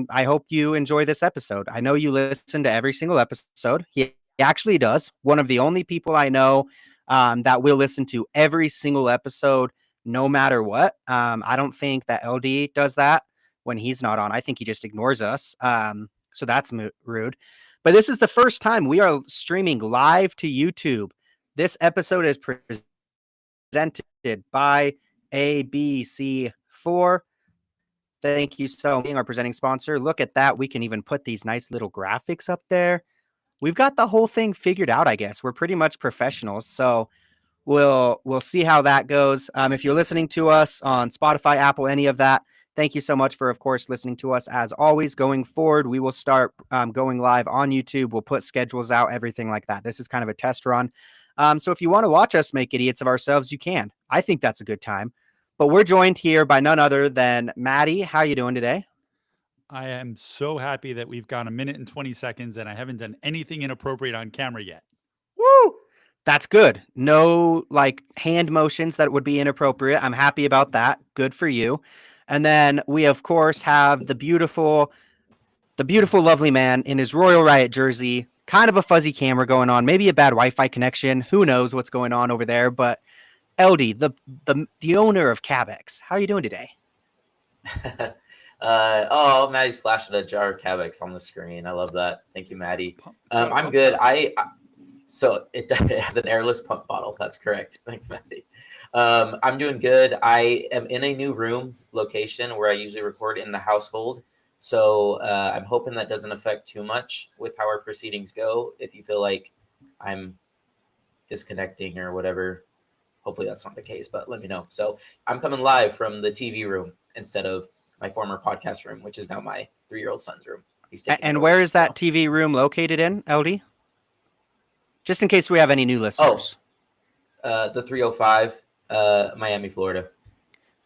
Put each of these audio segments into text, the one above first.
I hope you enjoy this episode. I know you listen to every single episode. He actually does. One of the only people I know that will listen to every single episode, no matter what. I don't think that LD does that when he's not on. I think he just ignores us. So that's rude. But this is the first time we are streaming live to YouTube. This episode is presented by ABC4. Thank you so much for being our presenting sponsor. Look at that. We can even put these nice little graphics up there. We've got the whole thing figured out, I guess. We're pretty much professionals. So we'll see how that goes. If you're listening to us on Spotify, Apple, any of that, thank you so much for, of course, listening to us. As always, going forward, we will start going live on YouTube. We'll put schedules out, everything like that. This is kind of a test run. So if you want to watch us make idiots of ourselves, you can. I think that's a good time. But we're joined here by none other than Maddie. How are you doing today? I am so happy that we've gone 1 minute and 20 seconds and I haven't done anything inappropriate on camera yet. Woo! That's good. No like hand motions that would be inappropriate. I'm happy about that. Good for you. And then we, of course, have the beautiful, lovely man in his Royal Riot jersey. Kind of a fuzzy camera going on. Maybe a bad Wi-Fi connection. Who knows what's going on over there? But LD, the owner of Cabex, how are you doing today? Maddie's flashing a jar of Cabex on the screen. I love that. Thank you, Maddie. I'm good. So it has an airless pump bottle. That's correct. Thanks, Maddie. I'm doing good. I am in a new room location where I usually record in the household. So I'm hoping that doesn't affect too much with how our proceedings go. If you feel like I'm disconnecting or whatever, hopefully that's not the case, but let me know. So I'm coming live from the TV room instead of my former podcast room, which is now my 3-year-old son's room. And where is that TV room located in, LD? Just in case we have any new listeners. The 305, Miami, Florida.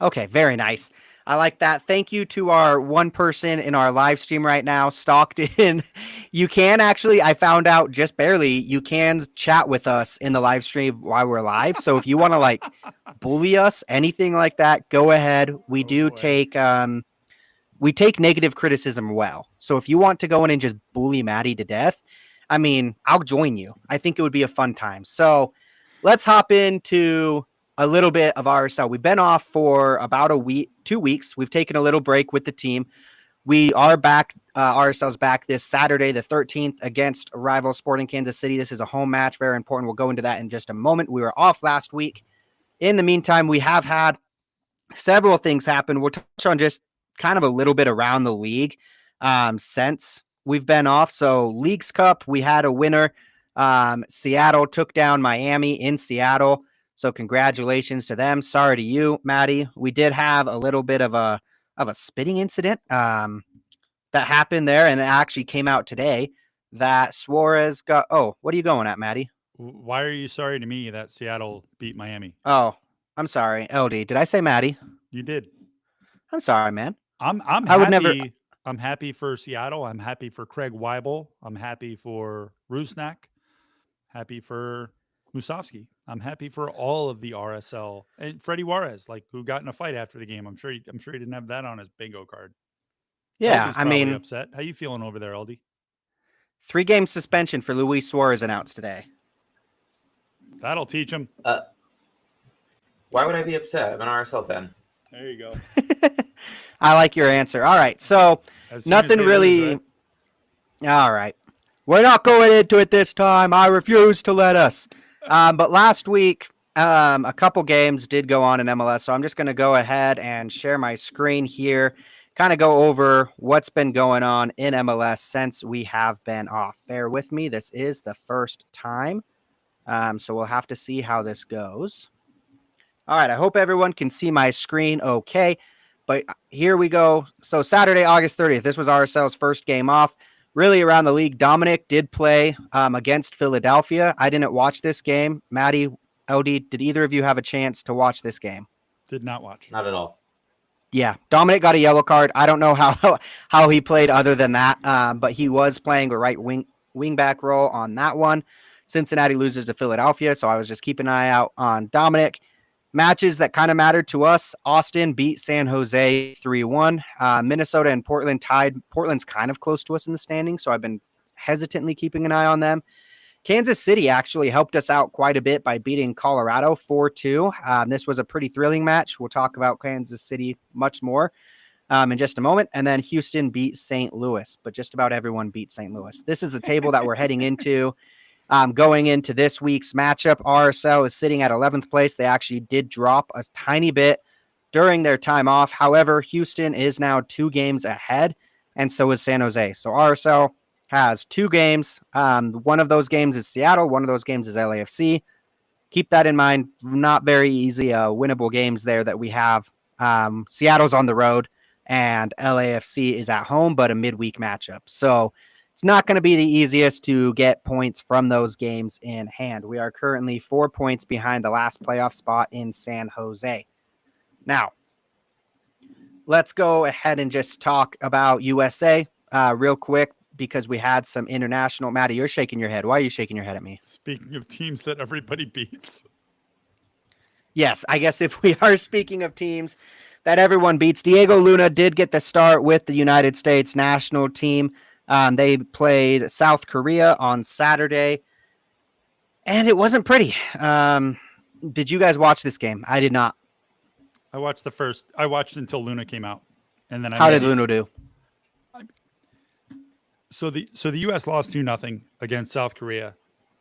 Okay, very nice. I like that. Thank you to our one person in our live stream right now, Stockton. You can actually, I found out just barely, you can chat with us in the live stream while we're live. So if you want to like bully us, anything like that, go ahead. We take negative criticism well. So if you want to go in and just bully Maddie to death, I mean, I'll join you. I think it would be a fun time. So let's hop into a little bit of RSL. We've been off for about 2 weeks. We've taken a little break with the team. We are back. RSL's back this Saturday, the 13th, against rival Sporting Kansas City. This is a home match, very important. We'll go into that in just a moment. We were off last week. In the meantime, we have had several things happen. We'll touch on just kind of a little bit around the league since we've been off. So Leagues Cup, we had a winner. Seattle took down Miami in Seattle. So congratulations to them. Sorry to you, Maddie. We did have a little bit of a spitting incident that happened there, and it actually came out today that Suarez got. Oh, what are you going at, Maddie? Why are you sorry to me that Seattle beat Miami? Oh, I'm sorry, LD. Did I say Maddie? You did. I'm sorry, man. I'm happy. I'm happy for Seattle. I'm happy for Craig Weibel. I'm happy for Rusnak. Happy for Musovski. I'm happy for all of the RSL and Freddie Juarez, who got in a fight after the game. I'm sure he didn't have that on his bingo card. Yeah, I mean, upset. How you feeling over there, LD? 3-game suspension for Luis Suarez announced today. That'll teach him. Why would I be upset? I'm an RSL fan. There you go. I like your answer. All right, so nothing really. All right, we're not going into it this time. I refuse to let us. But last week, a couple games did go on in MLS, so I'm just going to go ahead and share my screen here, kind of go over what's been going on in MLS since we have been off. Bear with me. This is the first time, so we'll have to see how this goes. All right, I hope everyone can see my screen okay, but here we go. So Saturday, August 30th, this was RSL's first game off. Really around the league, Dominic did play against Philadelphia. I didn't watch this game. Maddie, LD, did either of you have a chance to watch this game? Did not watch. Not at all. Yeah, Dominic got a yellow card. I don't know how he played other than that, but he was playing a right wing-back role on that one. Cincinnati loses to Philadelphia, so I was just keeping an eye out on Dominic. matches that kind of mattered to us. Austin beat San Jose 3-1. Minnesota and Portland tied. Portland's kind of close to us in the standings, so I've been hesitantly keeping an eye on them. Kansas City actually helped us out quite a bit by beating Colorado 4-2. This was a pretty thrilling match. We'll talk about Kansas City much more in just a moment. And then Houston beat St. Louis, but just about everyone beat St. Louis. This is the table that we're heading into. Going into this week's matchup, RSL is sitting at 11th place. They actually did drop a tiny bit during their time off. However, Houston is now 2 games ahead, and so is San Jose. So RSL has 2 games. One of those games is Seattle. One of those games is LAFC. Keep that in mind. Not very easy winnable games there that we have. Seattle's on the road, and LAFC is at home, but a midweek matchup. So it's not going to be the easiest to get points from those games in hand. We are currently 4 points behind the last playoff spot in San Jose. Now, let's go ahead and just talk about USA real quick, because we had some international. Maddie, you're shaking your head. Why are you shaking your head at me? Speaking of teams that everybody beats. Yes, I guess if we are speaking of teams that everyone beats, Diego Luna did get the start with the United States national team. They played South Korea on Saturday, and it wasn't pretty. Did you guys watch this game? I did not. I watched until Luna came out. And then How did Luna do? So the U.S. lost 2-0 against South Korea,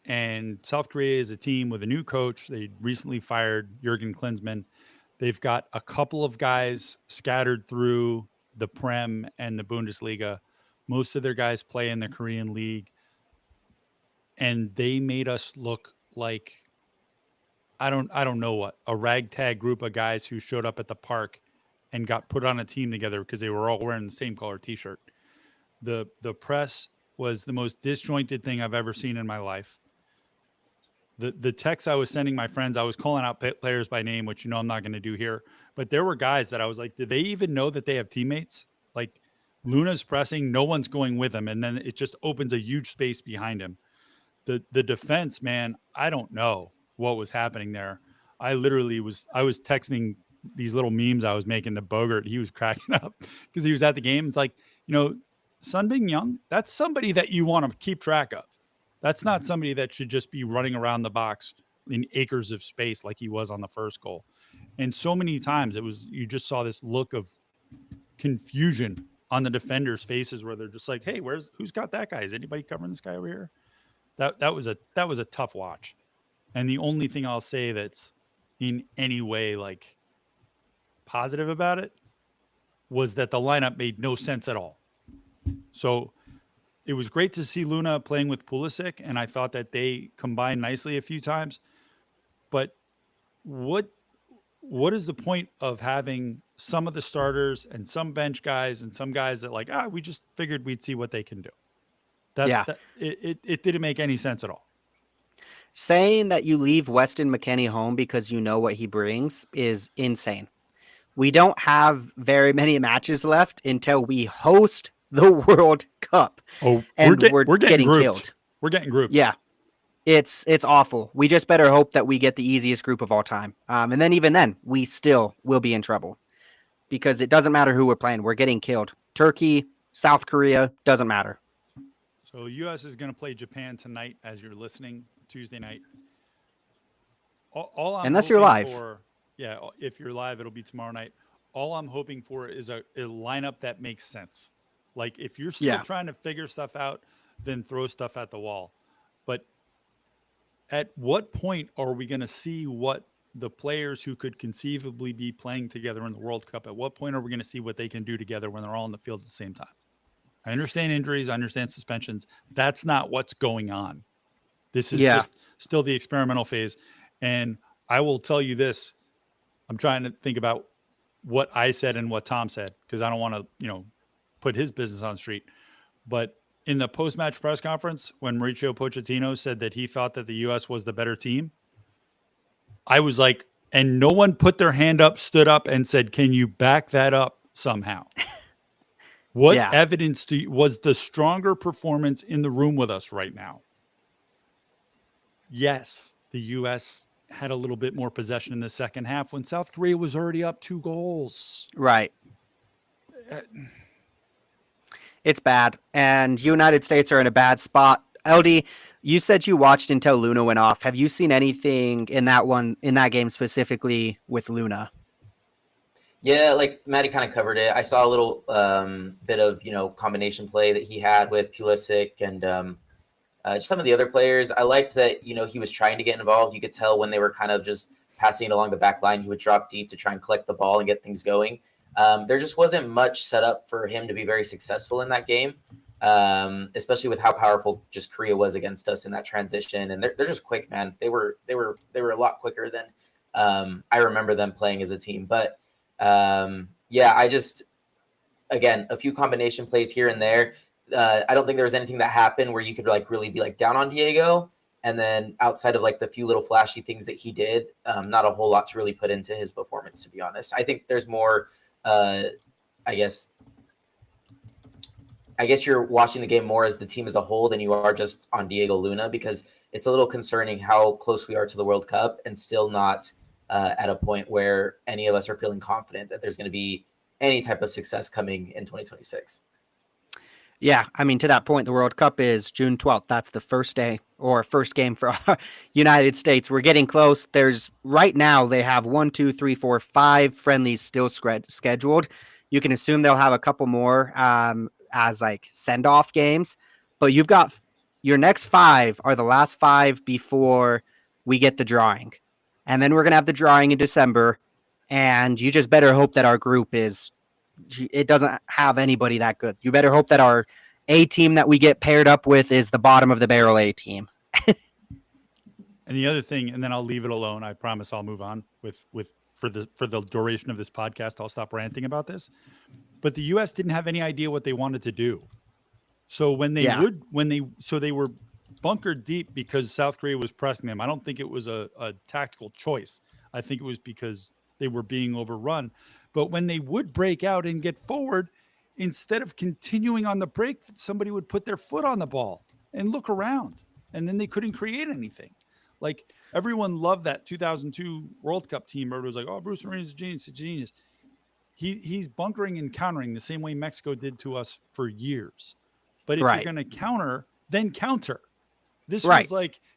and South Korea is a team with a new coach. They recently fired Jurgen Klinsmann. They've got a couple of guys scattered through the Prem and the Bundesliga. Most of their guys play in the Korean League, and they made us look like I don't know what, a ragtag group of guys who showed up at the park and got put on a team together because they were all wearing the same color T-shirt. The press was the most disjointed thing I've ever seen in my life. The texts I was sending my friends, I was calling out players by name, which I'm not going to do here. But there were guys that I was like, did they even know that they have teammates? Like, Luna's pressing, no one's going with him, and then it just opens a huge space behind him. The defense, man, I don't know what was happening there. I was texting these little memes I was making to Bogert. He was cracking up because he was at the game. It's like, Sun Bin-young, that's somebody that you want to keep track of. That's not somebody that should just be running around the box in acres of space like he was on the first goal. And so many times you just saw this look of confusion on the defenders' faces where they're just like, hey, who's got that guy? Is anybody covering this guy over here? That was a tough watch. And the only thing I'll say that's in any way like positive about it was that the lineup made no sense at all. So it was great to see Luna playing with Pulisic, and I thought that they combined nicely a few times. But what is the point of having some of the starters and some bench guys and some guys that we just figured we'd see what they can do? It didn't make any sense at all. Saying that you leave Weston McKennie home because you know what he brings is insane. We don't have very many matches left until we host the World Cup. Oh, and we're getting grouped. killed. We're getting grouped. Yeah. It's awful. We just better hope that we get the easiest group of all time. And then even then, we still will be in trouble because it doesn't matter who we're playing. We're getting killed. Turkey, South Korea, doesn't matter. So the U.S. is going to play Japan tonight as you're listening, Tuesday night. Unless you're live. If you're live, it'll be tomorrow night. All I'm hoping for is a lineup that makes sense. Like, if you're still trying to figure stuff out, then throw stuff at the wall. But at what point are we going to see what the players who could conceivably be playing together in the World Cup, at what point are we going to see what they can do together when they're all in the field at the same time? I understand injuries. I understand suspensions. That's not what's going on. This is just still the experimental phase. And I will tell you this. I'm trying to think about what I said and what Tom said, because I don't want to, put his business on the street. But in the post-match press conference, when Mauricio Pochettino said that he thought that the U.S. was the better team, I was like, and no one put their hand up, stood up, and said, can you back that up somehow? What evidence was the stronger performance in the room with us right now? Yes, the U.S. had a little bit more possession in the second half when South Korea was already up 2 goals. Right. It's bad. And United States are in a bad spot. LD, you said you watched until Luna went off. Have you seen anything in that game specifically with Luna? Yeah, like Maddie kind of covered it. I saw a little bit of, combination play that he had with Pulisic and just some of the other players. I liked that, he was trying to get involved. You could tell when they were kind of just passing it along the back line, he would drop deep to try and collect the ball and get things going. There just wasn't much set up for him to be very successful in that game, especially with how powerful just Korea was against us in that transition. And they're just quick, man. They were a lot quicker than I remember them playing as a team. But I just, again, a few combination plays here and there. I don't think there was anything that happened where you could really be down on Diego. And then outside of the few little flashy things that he did, not a whole lot to really put into his performance, to be honest. I think there's more, I guess you're watching the game more as the team as a whole than you are just on Diego Luna, because it's a little concerning how close we are to the World Cup and still not at a point where any of us are feeling confident that there's going to be any type of success coming in 2026. Yeah, I mean, to that point, the World Cup is June 12th. That's the first day or first game for our United States. We're getting close. Right now, they have 5 friendlies still scheduled. You can assume they'll have a couple more as send-off games. But you've got your next 5 are the last 5 before we get the drawing. And then we're going to have the drawing in December. And you just better hope that our group it doesn't have anybody that good. You better hope that our A team that we get paired up with is the bottom of the barrel A team. And the other thing, and then I'll leave it alone. I promise I'll move on for the duration of this podcast. I'll stop ranting about this. But the U.S. didn't have any idea what they wanted to do. So they were bunkered deep because South Korea was pressing them. I don't think it was a tactical choice. I think it was because they were being overrun. But when they would break out and get forward, instead of continuing on the break, somebody would put their foot on the ball and look around. And then they couldn't create anything. Everyone loved that 2002 World Cup team where it was oh, Bruce Arenas is a genius. He's bunkering and countering the same way Mexico did to us for years. But if you're going to counter, then counter. This was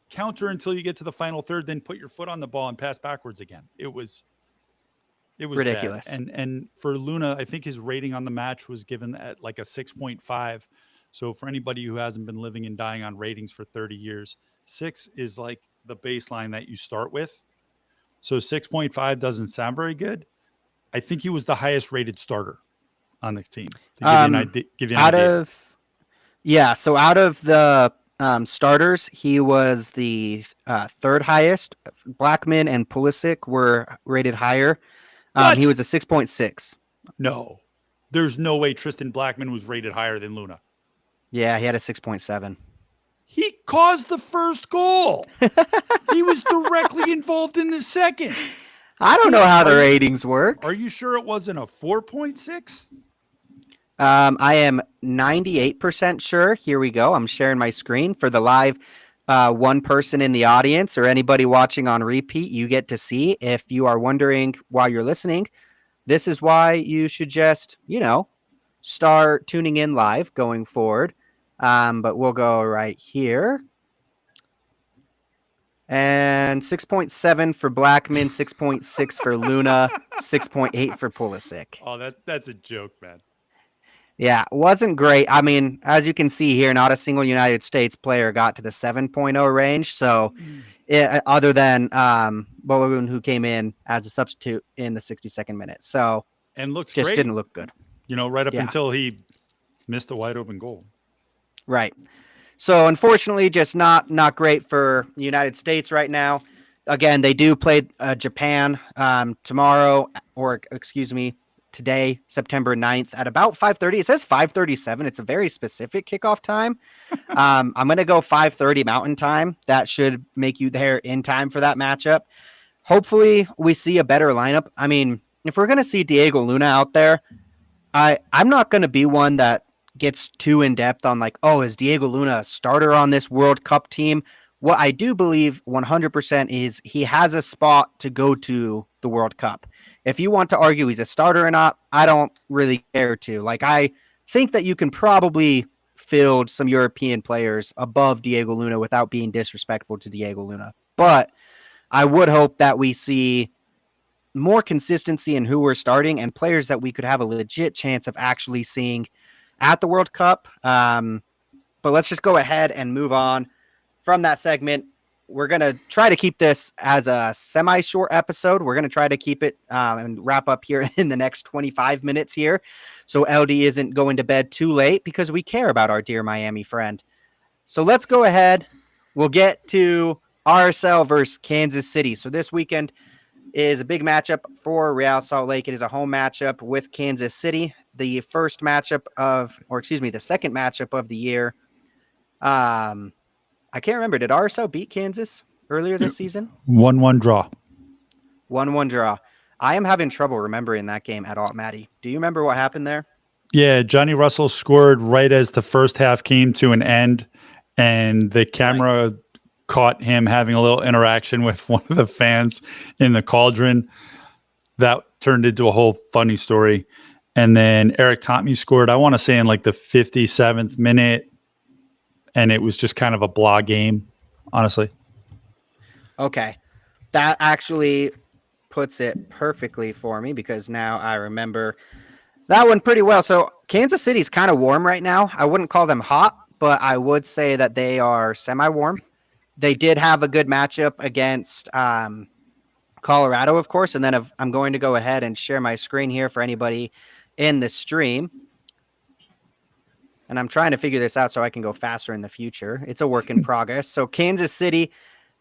counter until you get to the final third, then put your foot on the ball and pass backwards again. It was ridiculous. Bad. And for Luna, I think his rating on the match was given at a 6.5. So for anybody who hasn't been living and dying on ratings for 30 years, 6 is the baseline that you start with. So 6.5 doesn't sound very good. I think he was the highest rated starter on the team. To give you an idea. So out of the starters, he was the third highest. Blackman and Pulisic were rated higher. He was a 6.6. No, there's no way Tristan Blackman was rated higher than Luna. Yeah, he had a 6.7. He caused the first goal. He was directly involved in the second. I don't know how the ratings work. Are you sure it wasn't a 4.6? I am 98% sure. Here we go. I'm sharing my screen for the live one person in the audience or anybody watching on repeat. You get to see. If you are wondering while you're listening, this is why you should just, start tuning in live going forward. But we'll go right here. And 6.7 for Blackman, 6.6 for Luna, 6.8 for Pulisic. Oh, that's a joke, man. Yeah, wasn't great. I mean, as you can see here, not a single United States player got to the 7.0 range. So other than Balogun, who came in as a substitute in the 62nd minute. So and looks just great. Didn't look good. Right up until he missed a wide open goal. Right. So unfortunately, just not great for the United States right now. Again, they do play Japan tomorrow, or excuse me, today, September 9th at about 5:30. It says 5:37. It's a very specific kickoff time. I'm going to go 5:30 Mountain Time. That should make you there in time for that matchup. Hopefully, we see a better lineup. I mean, if we're going to see Diego Luna out there, I'm not going to be one that gets too in depth on is Diego Luna a starter on this World Cup team? What I do believe 100% is he has a spot to go to the World Cup. If you want to argue he's a starter or not, I don't really care to. Like, I think that you can probably field some European players above Diego Luna without being disrespectful to Diego Luna. But I would hope that we see more consistency in who we're starting and players that we could have a legit chance of actually seeing at the World Cup. But let's just go ahead and move on from that segment. We're going to try to keep this as a semi-short episode. We're going to try to keep it and wrap up here in the next 25 minutes here. So LD isn't going to bed too late because we care about our dear Miami friend. So let's go ahead. We'll get to RSL versus Kansas City. So this weekend is a big matchup for Real Salt Lake. It is a home matchup with Kansas City. The second matchup of the year. I can't remember. Did RSL beat Kansas earlier this season? 1-1 draw. 1-1 draw. I am having trouble remembering that game at all, Maddie. Do you remember what happened there? Yeah, Johnny Russell scored right as the first half came to an end, and the camera caught him having a little interaction with one of the fans in the Cauldron. That turned into a whole funny story. And then Eric Tommy scored, I want to say in like the 57th minute, and it was just kind of a blah game, honestly. Okay. That actually puts it perfectly for me because now I remember that one pretty well. So Kansas City's kind of warm right now. I wouldn't call them hot, but I would say that they are semi-warm. They did have a good matchup against Colorado, of course. And then I'm going to go ahead and share my screen here for anybody in the stream. And I'm trying to figure this out so I can go faster in the future. It's a work in progress. So Kansas City,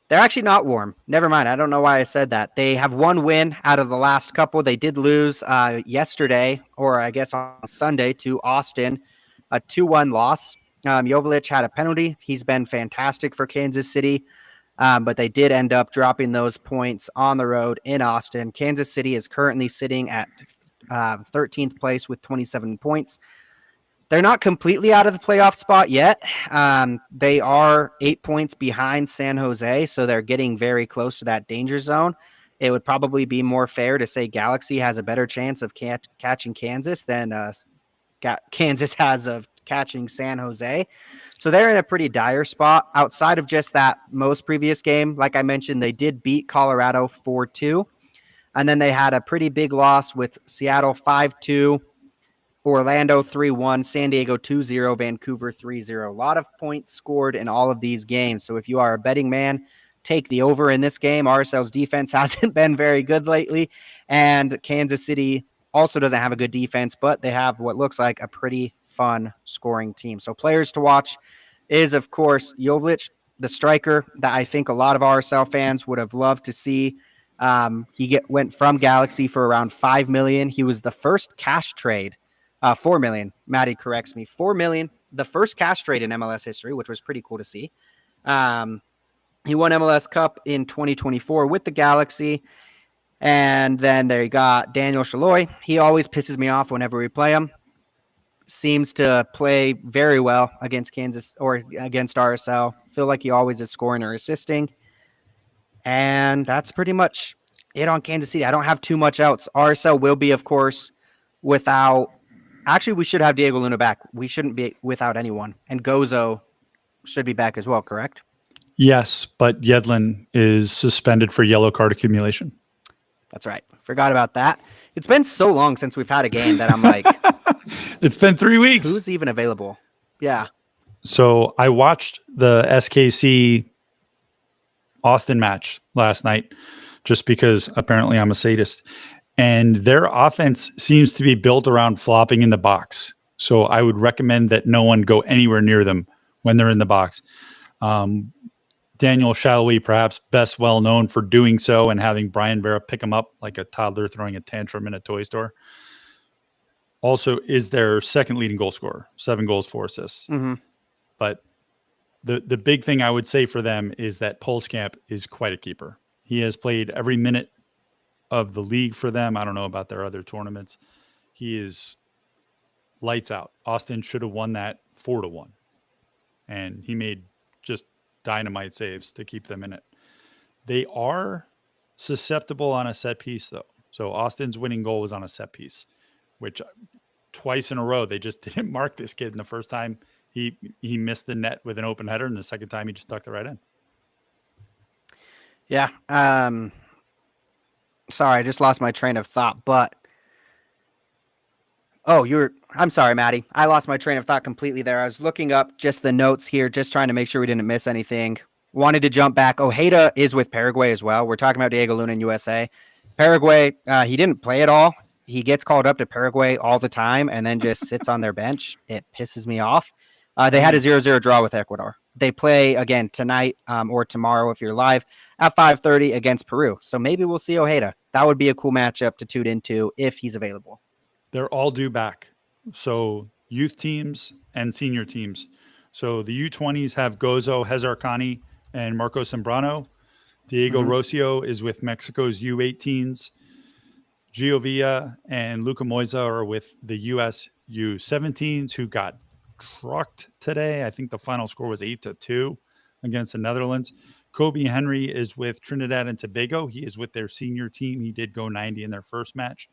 they're actually not warm. Never mind. I don't know why I said that. They have one win out of the last couple. They did lose yesterday, or I guess on Sunday, to Austin, a 2-1 loss. Joveljic had a penalty. He's been fantastic for Kansas City, but they did end up dropping those points on the road in Austin. Kansas City is currently sitting at 13th place with 27 points. They're not completely out of the playoff spot yet. They are 8 points behind San Jose, so they're getting very close to that danger zone. It would probably be more fair to say Galaxy has a better chance of catching Kansas than Kansas has of catching San Jose. So they're in a pretty dire spot. Outside of just that most previous game, like I mentioned, they did beat Colorado 4-2. And then they had a pretty big loss with Seattle 5-2. Orlando 3-1, San Diego 2-0, Vancouver 3-0. A lot of points scored in all of these games. So if you are a betting man, take the over in this game. RSL's defense hasn't been very good lately. And Kansas City also doesn't have a good defense, but they have what looks like a pretty fun scoring team. So players to watch is, of course, Joveljic, the striker that I think a lot of RSL fans would have loved to see. He went from Galaxy for around $5 million. He was the first cash trade. $4 million. Maddie corrects me. $4 million. The first cash trade in MLS history, which was pretty cool to see. He won MLS Cup in 2024 with the Galaxy. And then there you got Daniel Shalhoub. He always pisses me off whenever we play him. Seems to play very well against Kansas or against RSL. Feel like he always is scoring or assisting. And that's pretty much it on Kansas City. I don't have too much else. RSL will be, of course, without... Actually, we should have Diego Luna back. We shouldn't be without anyone. And Gozo should be back as well, correct? Yes, but Yedlin is suspended for yellow card accumulation. That's right. Forgot about that. It's been so long since we've had a game that I'm like... It's been 3 weeks. Who's even available? Yeah. So I watched the SKC Austin match last night just because apparently I'm a sadist. And their offense seems to be built around flopping in the box. So I would recommend that no one go anywhere near them when they're in the box. Daniel Shalhoub, perhaps best well known for doing so and having Brian Vera pick him up like a toddler throwing a tantrum in a toy store. Also is their second leading goal scorer, 7 goals, 4 assists. Mm-hmm. But the big thing I would say for them is that Pulskamp is quite a keeper. He has played every minute of the league for them. I don't know about their other tournaments. He is lights out. Austin should have won that 4-1. And he made just dynamite saves to keep them in it. They are susceptible on a set piece, though. So Austin's winning goal was on a set piece, which twice in a row they just didn't mark this kid. And the first time he missed the net with an open header, and the second time he just tucked it right in. Yeah. Sorry, I just lost my train of thought, but I'm sorry, Maddie. I lost my train of thought completely there. I was looking up just the notes here, just trying to make sure we didn't miss anything. Wanted to jump back. Ojeda is with Paraguay as well. We're talking about Diego Luna in USA. Paraguay, he didn't play at all. He gets called up to Paraguay all the time and then just sits on their bench. It pisses me off. They had a 0-0 draw with Ecuador. They play again tonight or tomorrow if you're live at 5:30 against Peru. So maybe we'll see Ojeda. That would be a cool matchup to tune into if he's available. They're all due back. So youth teams and senior teams. So the U20s have Gozo, Hezarkani, and Marco Sembrano. Diego Rocio is with Mexico's U18s. Giovia and Luca Moisa are with the US U17s, who got trucked today. I think the final score was 8-2 against the Netherlands. Kobe Henry is with Trinidad and Tobago. He is with their senior team. He did go 90 in their first match.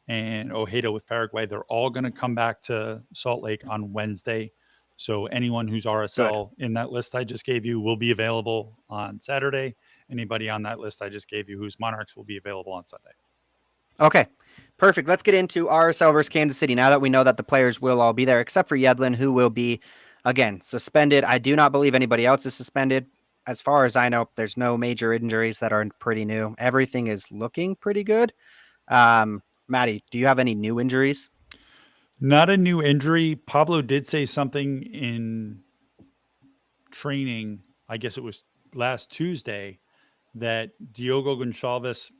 And Ojeda with Paraguay. They're all going to come back to Salt Lake on Wednesday. So anyone who's RSL in that list I just gave you will be available on Saturday. Anybody on that list I just gave you who's Monarchs will be available on Sunday. Okay, perfect. Let's get into RSL versus Kansas City now that we know that the players will all be there, except for Yedlin, who will be, again, suspended. I do not believe anybody else is suspended. As far as I know, there's no major injuries that are pretty new. Everything is looking pretty good. Maddie, do you have any new injuries? Not a new injury. Pablo did say something in training, I guess it was last Tuesday, that Diogo Gonçalves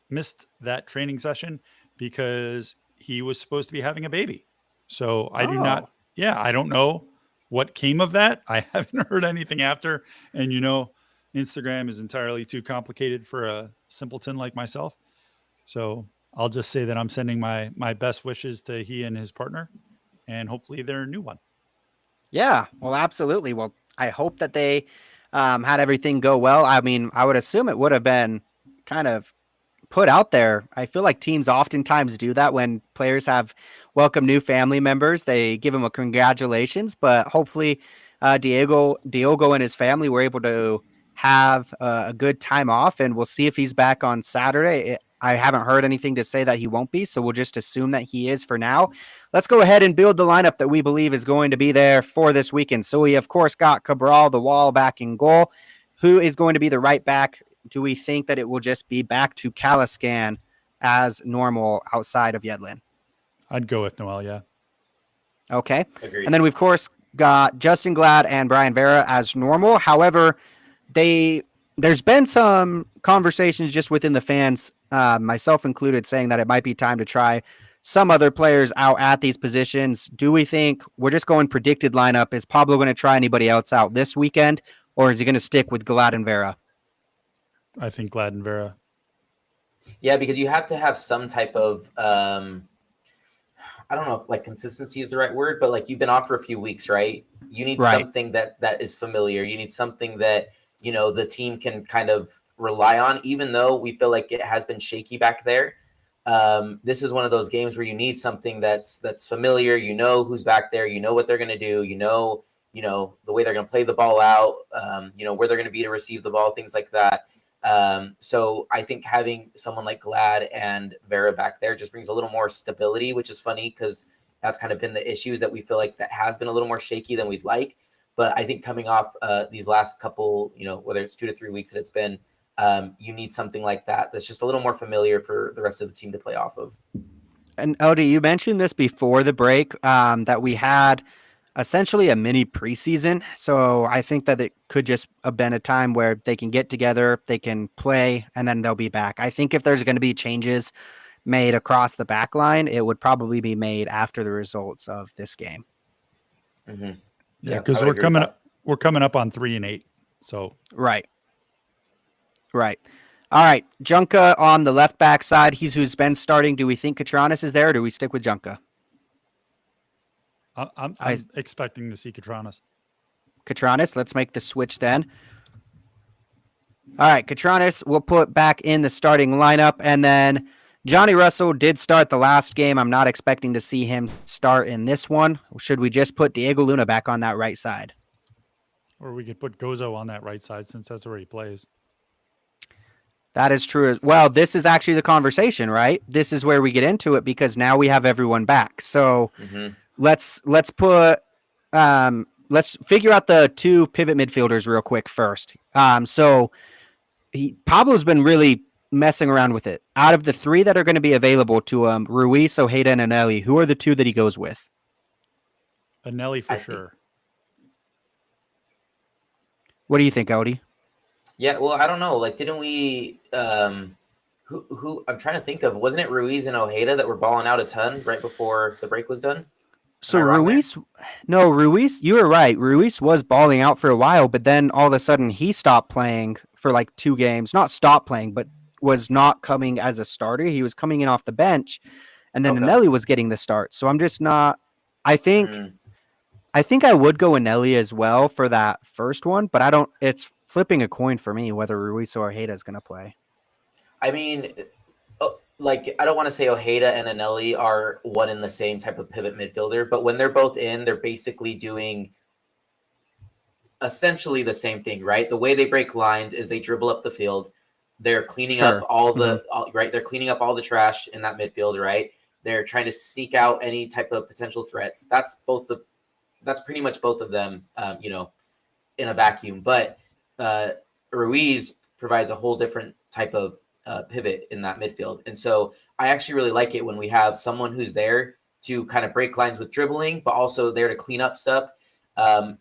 missed that training session because he was supposed to be having a baby. So I don't know what came of that. I haven't heard anything after. And, Instagram is entirely too complicated for a simpleton like myself. So I'll just say that I'm sending my best wishes to he and his partner, and hopefully they're a new one. Yeah, well, absolutely. Well, I hope that they had everything go well. I mean, I would assume it would have been kind of put out there. I feel like teams oftentimes do that when players have welcome new family members. They give them a congratulations, but hopefully Diogo and his family were able to have a good time off, and we'll see if he's back on Saturday. I haven't heard anything to say that he won't be, so we'll just assume that he is for now. Let's go ahead and build the lineup that we believe is going to be there for this weekend. So we, of course, got Cabral, the wall back in goal. Who is going to be the right back? Do we think that it will just be back to Caliscan as normal outside of Yedlin? I'd go with Noel, yeah. Okay. Agreed. And then we've, of course, got Justin Glad and Brian Vera as normal. However, there's been some conversations just within the fans, myself included, saying that it might be time to try some other players out at these positions. Do we think we're just going predicted lineup? Is Pablo going to try anybody else out this weekend, or is he going to stick with Glad and Vera? I think Glad and Vera. Yeah, because you have to have some type of, I don't know if like consistency is the right word, but like you've been off for a few weeks, right? You need something that is familiar. You need something that, the team can kind of rely on, even though we feel like it has been shaky back there. This is one of those games where you need something that's familiar. Who's back there. What they're going to do. The way they're going to play the ball out. Where they're going to be to receive the ball, things like that. So I think having someone like Glad and Vera back there just brings a little more stability, which is funny because that's kind of been the issues that we feel like that has been a little more shaky than we'd like. But I think coming off these last couple, whether it's 2 to 3 weeks that it's been, you need something like that that's just a little more familiar for the rest of the team to play off of. And Odie, you mentioned this before the break, that we had essentially a mini preseason. So I think that it could just have been a time where they can get together, they can play, and then they'll be back. I think if there's going to be changes made across the back line, it would probably be made after the results of this game. Mm-hmm. Yeah, because we're coming up on 3 and 8. So Right. All right. Junka on the left back side. Who's been starting. Do we think Catranas is there, or do we stick with Junka? I'm expecting to see Catranas. Katranis. Let's make the switch then. All right, Katranis we'll put back in the starting lineup, and then Johnny Russell did start the last game. I'm not expecting to see him start in this one. Should we just put Diego Luna back on that right side? Or we could put Gozo on that right side since that's where he plays. That is true. Well, this is actually the conversation, right? This is where we get into it because now we have everyone back. So let's figure out the two pivot midfielders real quick first. Pablo's been really messing around with it. Out of the three that are going to be available to him, Ruiz, Ojeda, and Anelli, who are the two that he goes with? Anelli for sure. What do you think, Odie? Yeah, well, I don't know. Like, didn't we? Who? I'm trying to think of. Wasn't it Ruiz and Ojeda that were balling out a ton right before the break was done? So Ruiz, you were right. Ruiz was balling out for a while, but then all of a sudden he stopped playing for like 2 games. Not stopped playing, but was not coming as a starter. He was coming in off the bench, and then Anelli was getting the start. So I'm just not. I think I would go Anelli as well for that first one, but I don't. It's flipping a coin for me whether Ruiz or Ojeda is going to play. I mean, like, I don't want to say Ojeda and Anelli are one and the same type of pivot midfielder, but when they're both in, they're basically doing essentially the same thing, right? The way they break lines is they dribble up the field. They're cleaning up all the right. They're cleaning up all the trash in that midfield, right? They're trying to sneak out any type of potential threats. That's pretty much both of them, in a vacuum. But Ruiz provides a whole different type of pivot in that midfield. And so I actually really like it when we have someone who's there to kind of break lines with dribbling, but also there to clean up stuff.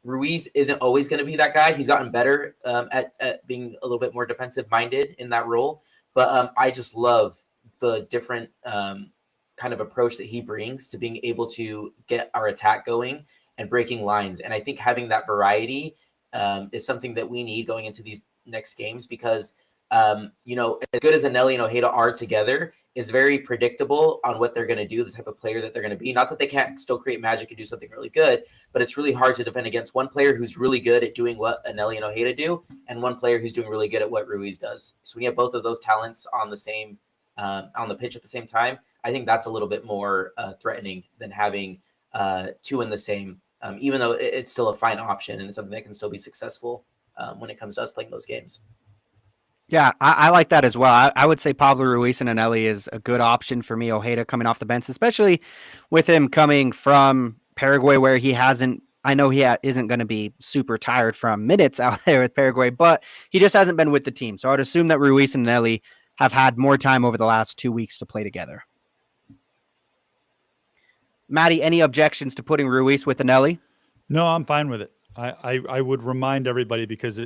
Ruiz isn't always going to be that guy. He's gotten better at being a little bit more defensive minded in that role. But I just love the different kind of approach that he brings to being able to get our attack going and breaking lines. And I think having that variety is something that we need going into these next games because, as good as Anelli and Ojeda are together, is very predictable on what they're going to do, the type of player that they're going to be. Not that they can't still create magic and do something really good, but it's really hard to defend against one player who's really good at doing what Anelli and Ojeda do and one player who's doing really good at what Ruiz does. So when you have both of those talents on the same on the pitch at the same time, I think that's a little bit more threatening than having two in the same, even though it's still a fine option and it's something that can still be successful when it comes to us playing those games. Yeah, I like that as well. I would say Pablo Ruiz and Anelli is a good option for me. Ojeda coming off the bench, especially with him coming from Paraguay where he hasn't, I know he isn't going to be super tired from minutes out there with Paraguay, but he just hasn't been with the team. So I would assume that Ruiz and Anelli have had more time over the last 2 weeks to play together. Maddie, any objections to putting Ruiz with Anelli? No, I'm fine with it. I would remind everybody because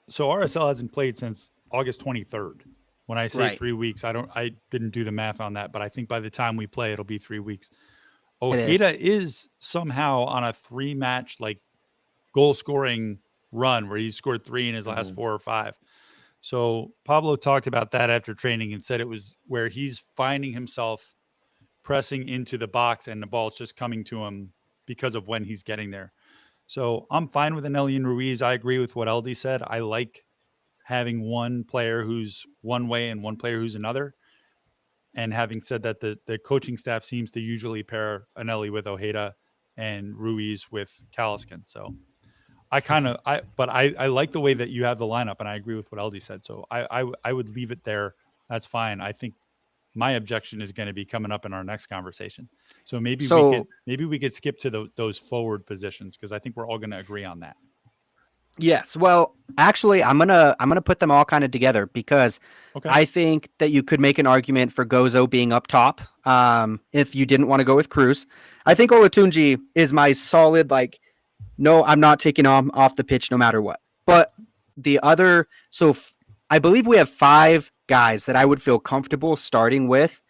RSL hasn't played since August 23rd. When I say 3 weeks, I didn't do the math on that, but I think by the time we play, it'll be 3 weeks. Ojeda is somehow on a 3-match goal scoring run where he scored 3 in his last 4 or 5. So Pablo talked about that after training and said it was where he's finding himself pressing into the box and the ball's just coming to him because of when he's getting there. So I'm fine with Anelli and Ruiz. I agree with what LD said. I like having one player who's one way and one player who's another. And having said that, the coaching staff seems to usually pair Anelli with Ojeda and Ruiz with Caliscan. So I like the way that you have the lineup, and I agree with what LD said. So I would leave it there. That's fine. I think my objection is going to be coming up in our next conversation. So maybe we could skip to those forward positions because I think we're all going to agree on that. Yes. Well, actually, I'm gonna put them all kind of together because I think that you could make an argument for Gozo being up top. If you didn't want to go with Cruz, I think Olatunji is my solid no, I'm not taking him off the pitch no matter what. But the other, I believe we have 5 guys that I would feel comfortable starting with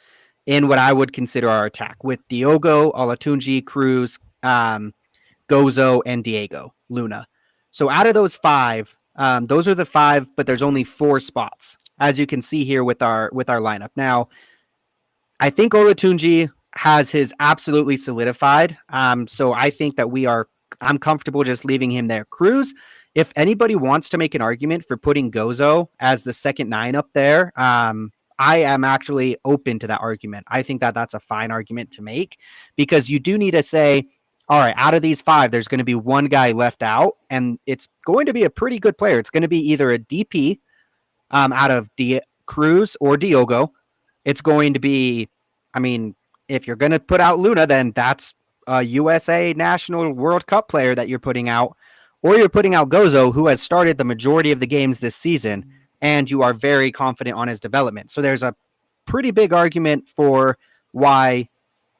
in what I would consider our attack with Diogo, Olatunji, Cruz, Gozo, and Diego Luna. So out of those 5, those are the 5, but there's only 4 spots, as you can see here with our lineup. Now, I think Olatunji has his absolutely solidified. So I think that we are I'm comfortable just leaving him there. Cruz, if anybody wants to make an argument for putting Gozo as the second 9 up there, I am actually open to that argument. I think that that's a fine argument to make because you do need to say, all right, out of these 5, there's going to be one guy left out, and it's going to be a pretty good player. It's going to be either a DP out of Cruz or Diogo. It's going to be, I mean, if you're going to put out Luna, then that's a USA National World Cup player that you're putting out, or you're putting out Gozo, who has started the majority of the games this season, and you are very confident on his development. So there's a pretty big argument for why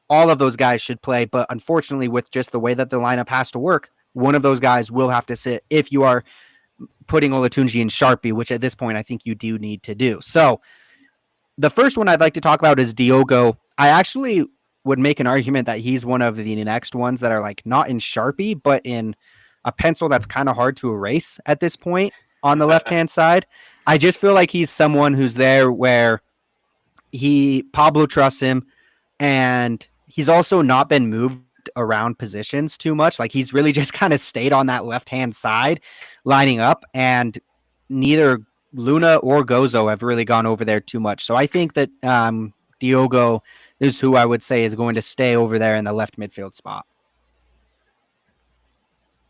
all of those guys should play, but unfortunately, with just the way that the lineup has to work, one of those guys will have to sit if you are putting Olatunji and Sharpie, which at this point I think you do need to do. So the first one I'd like to talk about is Diogo. I actually would make an argument that he's one of the next ones that are like not in Sharpie, but in a pencil that's kind of hard to erase at this point on the left-hand side. I just feel like he's someone who's there where Pablo trusts him, and he's also not been moved around positions too much. Like he's really just kind of stayed on that left-hand side lining up, and neither Luna or Gozo have really gone over there too much. So I think that Diogo is who I would say is going to stay over there in the left midfield spot.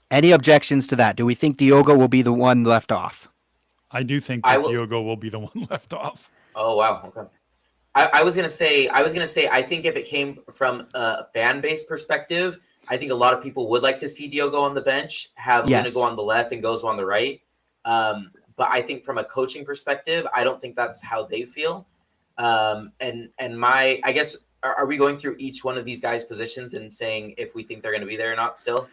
Any objections to that? Do we think Diogo will be the one left off? I do think that Diogo will be the one left off. Oh, wow. Okay. I was gonna say, I think if it came from a fan base perspective, I think a lot of people would like to see Diogo on the bench, have Luna go on the left and Gozo on the right. But I think from a coaching perspective, I don't think that's how they feel. I guess, are we going through each one of these guys' positions and saying if we think they're going to be there or not still?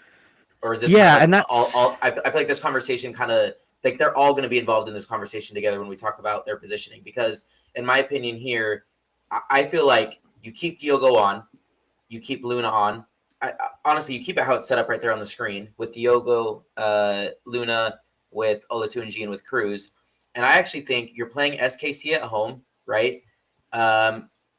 Or is this and that's I feel like this conversation kind of like they're all going to be involved in this conversation together when we talk about their positioning, because in my opinion here, I feel like you keep Diogo on, you keep Luna on. Honestly, you keep it how it's set up right there on the screen with Diogo, Luna, with Olatunji, and with Cruz. And I actually think you're playing SKC at home, right?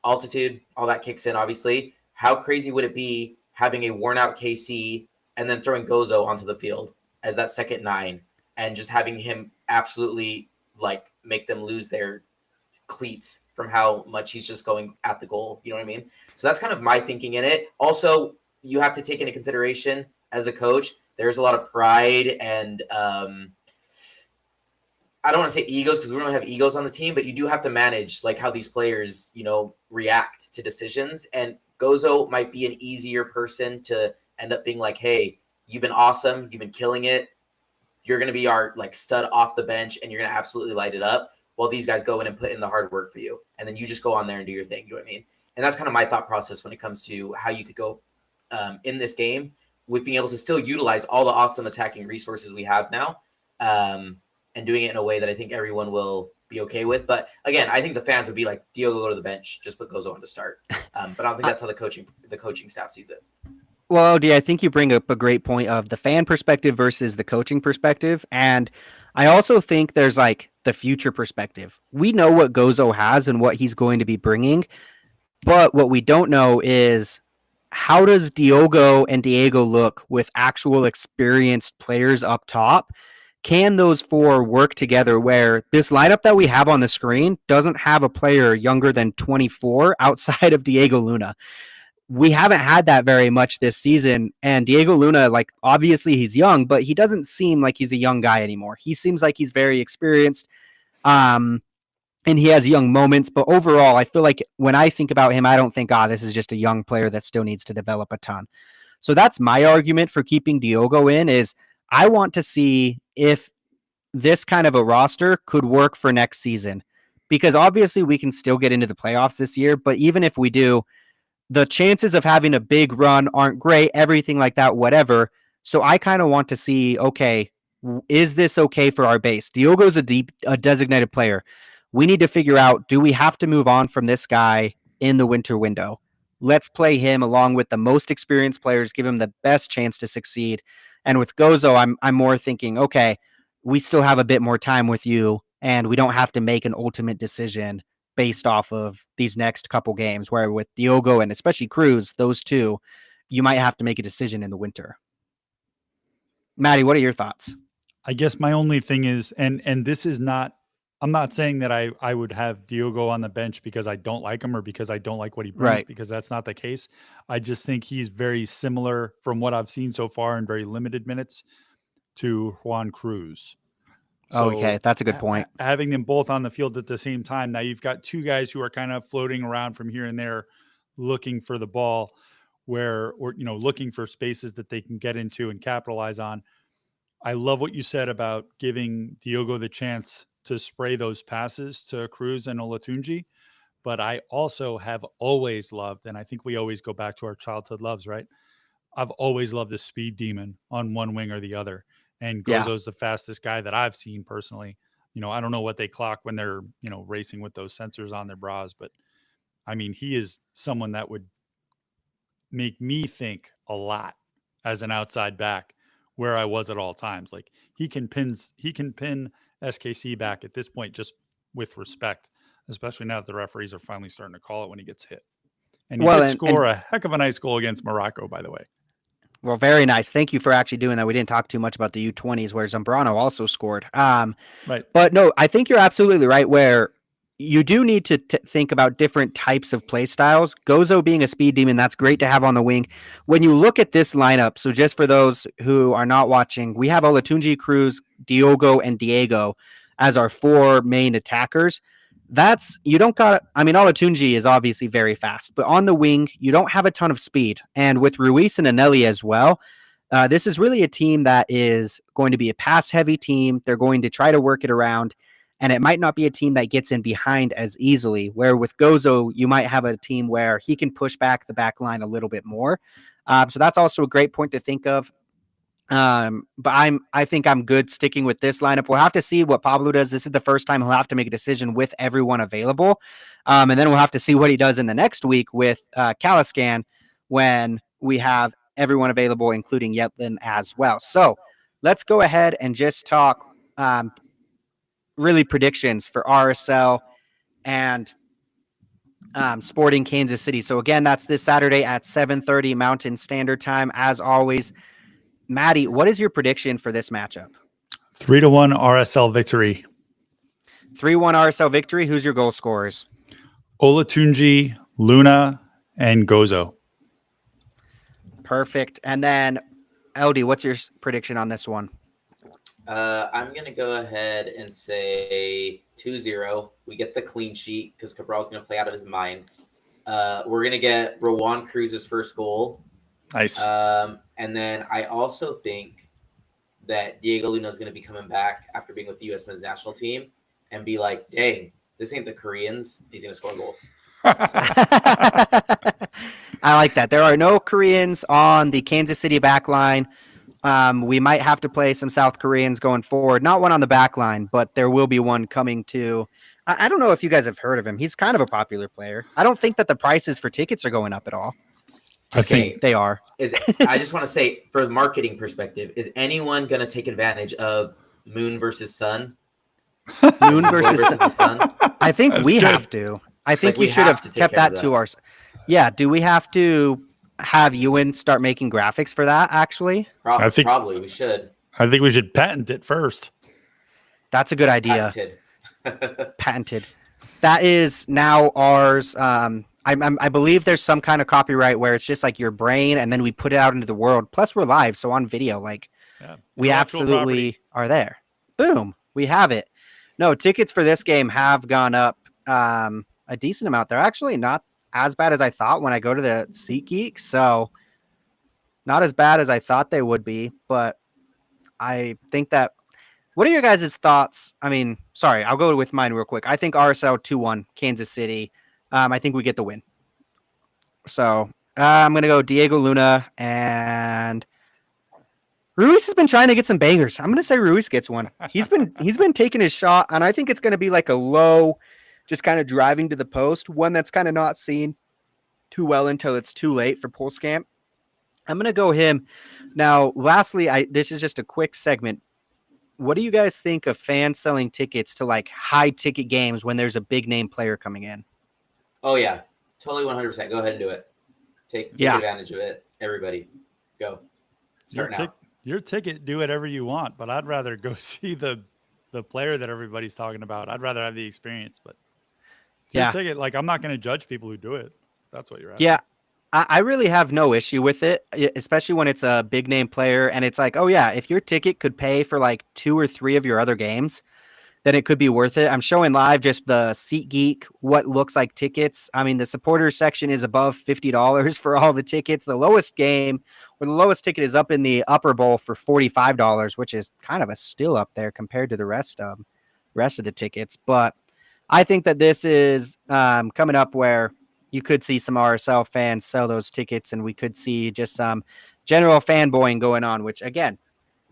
Altitude, all that kicks in, obviously. How crazy would it be having a worn-out KC and then throwing Gozo onto the field as that second 9 and just having him absolutely like make them lose their cleats from how much he's just going at the goal. You know what I mean? So that's kind of my thinking in it. Also, you have to take into consideration as a coach, there's a lot of pride and I don't want to say egos because we don't have egos on the team, but you do have to manage like how these players, react to decisions. And Gozo might be an easier person to end up being like, hey, you've been awesome. You've been killing it. You're going to be our like stud off the bench and you're going to absolutely light it up while these guys go in and put in the hard work for you. And then you just go on there and do your thing. You know what I mean? And that's kind of my thought process when it comes to how you could go in this game with being able to still utilize all the awesome attacking resources we have now. And doing it in a way that I think everyone will be okay with. But again, I think the fans would be like, Diogo, go to the bench, just put Gozo on to start. But I don't think that's how the coaching staff sees it. Well, Odie, I think you bring up a great point of the fan perspective versus the coaching perspective. And I also think there's like the future perspective. We know what Gozo has and what he's going to be bringing. But what we don't know is how does Diogo and Diego look with actual experienced players up top? Can those 4 work together where this lineup that we have on the screen doesn't have a player younger than 24 outside of Diego Luna? We haven't had that very much this season. And Diego Luna, like, obviously he's young, but he doesn't seem like he's a young guy anymore. He seems like he's very experienced. And he has young moments. But overall, I feel like when I think about him, I don't think, this is just a young player that still needs to develop a ton. So that's my argument for keeping Diogo in is I want to see if this kind of a roster could work for next season, because obviously we can still get into the playoffs this year. But even if we do, the chances of having a big run aren't great, everything like that, whatever. So I kind of want to see, okay, is this okay for our base? Diogo's a designated player. We need to figure out, do we have to move on from this guy in the winter window? Let's play him along with the most experienced players, give him the best chance to succeed. And with Gozo, I'm more thinking, okay, we still have a bit more time with you, and we don't have to make an ultimate decision based off of these next couple games, where with Diogo and especially Cruz, those two, you might have to make a decision in the winter. Maddie, what are your thoughts? I guess my only thing is, and this is not, I'm not saying that I would have Diogo on the bench because I don't like him or because I don't like what he brings, Right. because that's not the case. I just think he's very similar from what I've seen so far in very limited minutes to Juan Cruz. Okay, that's a good point. Having them both on the field at the same time. Now you've got two guys who are kind of floating around from here and there looking for the ball or looking for spaces that they can get into and capitalize on. I love what you said about giving Diogo the chance to spray those passes to Cruz and Olatunji. But I also have always loved, and I think we always go back to our childhood loves, right? I've always loved the speed demon on one wing or the other. And Gozo's the fastest guy that I've seen personally. I don't know what they clock when they're, racing with those sensors on their bras, but I mean, he is someone that would make me think a lot as an outside back where I was at all times. Like he can pin SKC back at this point, just with respect, especially now that the referees are finally starting to call it when he gets hit. And he did score a heck of a nice goal against Morocco, by the way. Well, very nice. Thank you for actually doing that. We didn't talk too much about the U20s where Zambrano also scored. Right. But no, I think you're absolutely right where you do need to think about different types of play styles. Gozo being a speed demon, that's great to have on the wing. When you look at this lineup, so just for those who are not watching, we have Olatunji, Cruz, Diogo, and Diego as our four main attackers. Olatunji is obviously very fast, but on the wing, you don't have a ton of speed. And with Ruiz and Anelli as well, this is really a team that is going to be a pass-heavy team. They're going to try to work it around, and it might not be a team that gets in behind as easily, where with Gozo, you might have a team where he can push back the back line a little bit more. So that's also a great point to think of. But I think I'm good sticking with this lineup. We'll have to see what Pablo does. This is the first time he'll have to make a decision with everyone available. And then we'll have to see what he does in the next week with Caliscan when we have everyone available, including Yetland as well. So let's go ahead and just talk really predictions for RSL and Sporting Kansas City. So again, that's this Saturday at 7:30 Mountain Standard Time. As always, Maddie, what is your prediction for this matchup? 3-1 RSL victory. 3-1 RSL victory. Who's your goal scorers? Olatunji, Luna, and Gozo. Perfect. And then, LD, what's your prediction on this one? I'm going to go ahead and say 2-0. We get the clean sheet because Cabral's going to play out of his mind. We're going to get Rowan Cruz's first goal. Nice. And then I also think that Diego Luna is going to be coming back after being with the U.S. men's national team and be like, dang, this ain't the Koreans. He's going to score a goal. I like that. There are no Koreans on the Kansas City back line. We might have to play some South Koreans going forward. Not one on the back line, but there will be one coming to. I don't know if you guys have heard of him. He's kind of a popular player. I don't think that the prices for tickets are going up at all. I think they are. I just want to say, for the marketing perspective, is anyone going to take advantage of Moon versus Sun? Moon versus the Sun? I think we have to. I think we should have kept that to our. Yeah. Do we have to have Ewan start making graphics for that? Actually, probably we should. I think we should patent it first. That's a good idea. Patented. That is now ours. I believe there's some kind of copyright where it's just like your brain, and then we put it out into the world. Plus, we're live, so on video, we absolutely are there. Boom, we have it. No, tickets for this game have gone up a decent amount. They're actually not as bad as I thought when I go to the SeatGeek, so not as bad as I thought they would be. But I think that. What are your guys' thoughts? I mean, sorry, I'll go with mine real quick. I think RSL 2-1 Kansas City. I think we get the win. So I'm going to go Diego Luna, and Ruiz has been trying to get some bangers. I'm going to say Ruiz gets one. He's been taking his shot, and I think it's going to be like a low, just kind of driving to the post, one that's kind of not seen too well until it's too late for Pulskamp. I'm going to go him. Now, lastly, this is just a quick segment. What do you guys think of fans selling tickets to like high ticket games when there's a big name player coming in? Oh yeah, totally 100%. Go ahead and do it. Take advantage of it. Everybody, go. Start now. your ticket, do whatever you want, but I'd rather go see the player that everybody's talking about. I'd rather have the experience, but your ticket, like, I'm not going to judge people who do it. That's what you're asking. Yeah. I really have no issue with it, especially when it's a big name player and it's like, oh yeah, if your ticket could pay for like 2 or 3 of your other games, then it could be worth it. I'm showing live just the SeatGeek, what looks like tickets. I mean, the supporters section is above $50 for all the tickets. The lowest game or the lowest ticket is up in the upper bowl for $45, which is kind of a still up there compared to the rest of the tickets. But I think that this is coming up where you could see some RSL fans sell those tickets and we could see just some general fanboying going on, which again,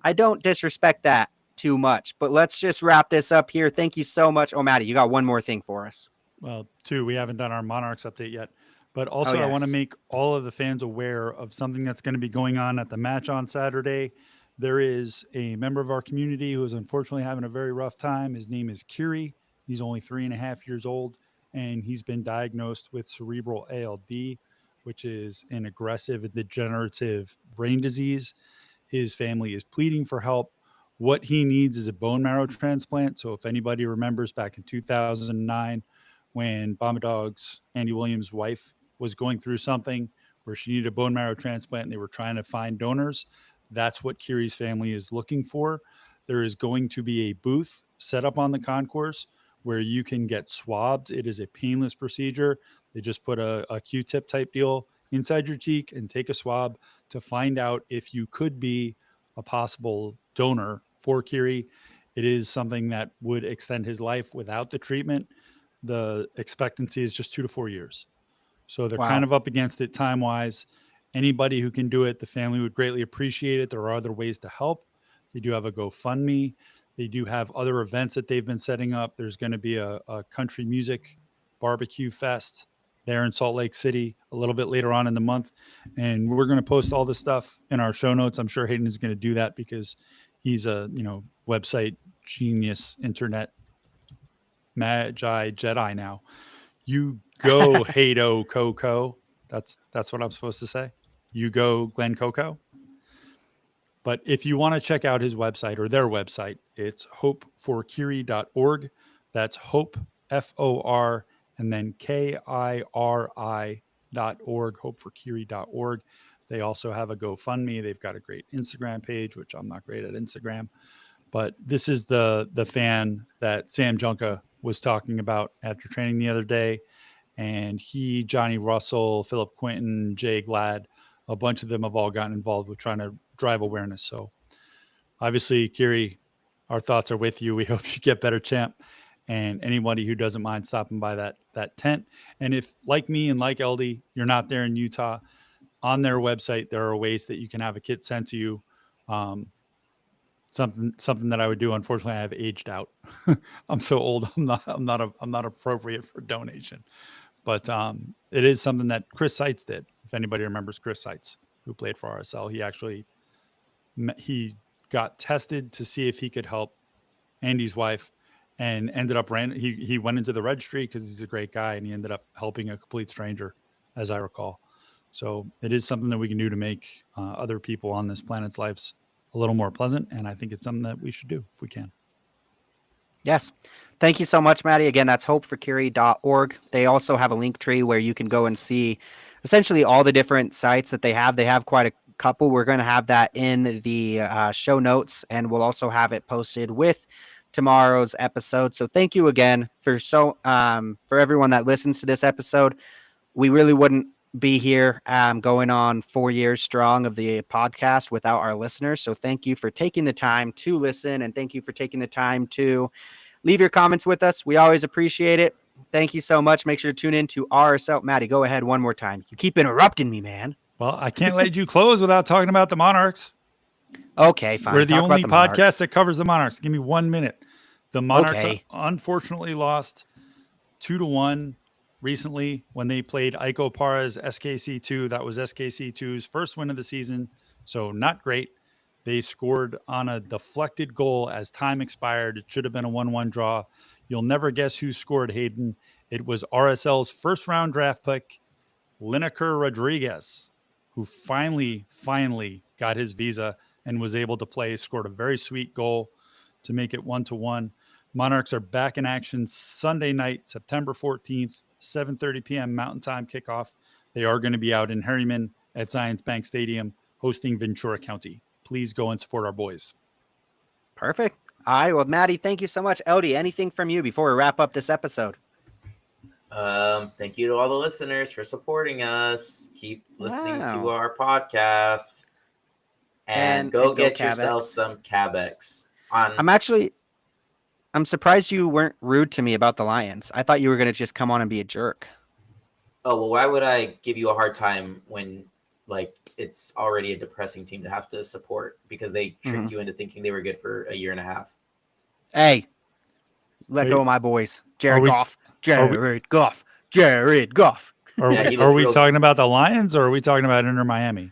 I don't disrespect that too much, but let's just wrap this up here. Thank you so much. Oh, Maddie, you got one more thing for us. Well, 2, we haven't done our Monarchs update yet, but also I want to make all of the fans aware of something that's going to be going on at the match on Saturday. There is a member of our community who is unfortunately having a very rough time. His name is Kiri. He's only 3.5 years old, and he's been diagnosed with cerebral ALD, which is an aggressive and degenerative brain disease. His family is pleading for help. What he needs is a bone marrow transplant. So if anybody remembers back in 2009, when Bomba Dog's Andy Williams' wife was going through something where she needed a bone marrow transplant and they were trying to find donors, that's what Kiri's family is looking for. There is going to be a booth set up on the concourse where you can get swabbed. It is a painless procedure. They just put a Q-tip type deal inside your cheek and take a swab to find out if you could be a possible donor for Kiri. It is something that would extend his life without the treatment. The expectancy is just 2 to 4 years. So they're kind of up against it time-wise. Anybody who can do it, the family would greatly appreciate it. There are other ways to help. They do have a GoFundMe. They do have other events that they've been setting up. There's going to be a country music barbecue fest there in Salt Lake City a little bit later on in the month. And we're going to post all this stuff in our show notes. I'm sure Hayden is going to do that because he's a, website genius, internet magi Jedi now. You go, Hado Coco. That's what I'm supposed to say. You go, Glenn Coco. But if you want to check out his website or their website, it's hopeforkiri.org. That's hope, F-O-R, and then KIRI.org, hopeforkiri.org. They also have a GoFundMe. They've got a great Instagram page, which I'm not great at Instagram. But this is the fan that Sam Junka was talking about after training the other day. And he, Johnny Russell, Philip Quinton, Jay Glad, a bunch of them have all gotten involved with trying to drive awareness. So obviously, Kiri, our thoughts are with you. We hope you get better, champ. And anybody who doesn't mind stopping by that tent. And if, like me and like LD, you're not there in Utah, on their website, there are ways that you can have a kit sent to you. Something that I would do. Unfortunately, I have aged out. I'm so old. I'm not appropriate for donation. But it is something that Chris Seitz did. If anybody remembers Chris Seitz, who played for RSL, he got tested to see if he could help Andy's wife, and ended up he went into the registry because he's a great guy, and he ended up helping a complete stranger, as I recall. So it is something that we can do to make other people on this planet's lives a little more pleasant, and I think it's something that we should do if we can. Yes. Thank you so much, Maddie. Again, that's hopeforkiri.org. They also have a link tree where you can go and see essentially all the different sites that they have. They have quite a couple. We're going to have that in the show notes, and we'll also have it posted with tomorrow's episode. So thank you again for everyone that listens to this episode. We really wouldn't be here going on 4 years strong of the podcast without our listeners. So thank you for taking the time to listen, and thank you for taking the time to leave your comments with us. We always appreciate it. Thank you so much. Make sure to tune in to RSL. Maddie, go ahead one more time. You keep interrupting me, man. Well, I can't let you close without talking about the Monarchs. Okay, fine. We're the only podcast that covers the Monarchs. Give me 1 minute. The Monarchs unfortunately lost 2-1 recently when they played Iko Para's SKC2. That was SKC2's first win of the season, so not great. They scored on a deflected goal as time expired. It should have been a 1-1 draw. You'll never guess who scored, Hayden. It was RSL's first-round draft pick, Lineker Rodriguez, who finally got his visa and was able to play, scored a very sweet goal to make it 1-1. Monarchs are back in action Sunday night, September 14th, 7:30 p.m. Mountain Time kickoff. They are going to be out in Harriman at Zions Bank Stadium hosting Ventura County. Please go and support our boys. Perfect. All right. Well, Maddie, thank you so much. Eldie, anything from you before we wrap up this episode? Thank you to all the listeners for supporting us. Keep listening to Wow. our podcast. And go get yourself some Cabex. I'm surprised you weren't rude to me about the Lions. I thought you were going to just come on and be a jerk. Oh, well, why would I give you a hard time when, like, it's already a depressing team to have to support because they tricked you into thinking they were good for a year and a half? Hey, let go of my boys. Jared Goff. Jared Goff. Are we talking about the Lions or are we talking about Inter Miami?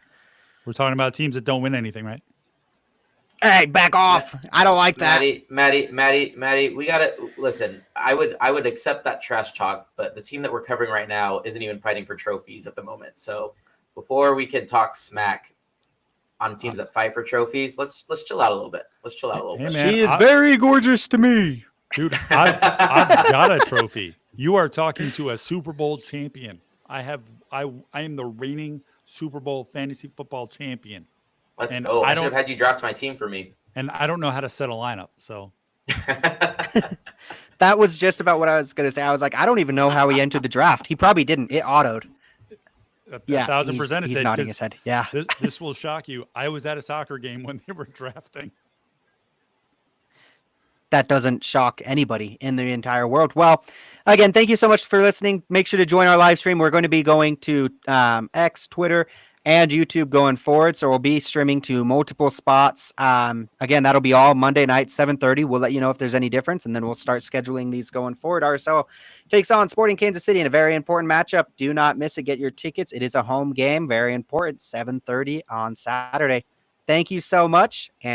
We're talking about teams that don't win anything, right? Hey, back off. I don't like that. Maddie, we got to listen. I would accept that trash talk, but the team that we're covering right now isn't even fighting for trophies at the moment. So before we can talk smack on teams that fight for trophies, let's chill out a little bit. Man, she is very gorgeous to me. Dude, I've got a trophy. You are talking to a Super Bowl champion. I am the reigning Super Bowl fantasy football champion. Let's go. I should have had you draft my team for me. And I don't know how to set a lineup, so. That was just about what I was going to say. I was like, I don't even know how he entered the draft. He probably didn't. It autoed. Yeah, 1,000% he's nodding his head. Yeah. This will shock you. I was at a soccer game when they were drafting. That doesn't shock anybody in the entire world. Well, again, thank you so much for listening. Make sure to join our live stream. We're going to be going to X, Twitter, and YouTube going forward. So we'll be streaming to multiple spots. Again, that'll be all Monday night, 7:30. We'll let you know if there's any difference, and then we'll start scheduling these going forward. RSL takes on Sporting Kansas City in a very important matchup. Do not miss it. Get your tickets. It is a home game. Very important. 7:30 on Saturday. Thank you so much. And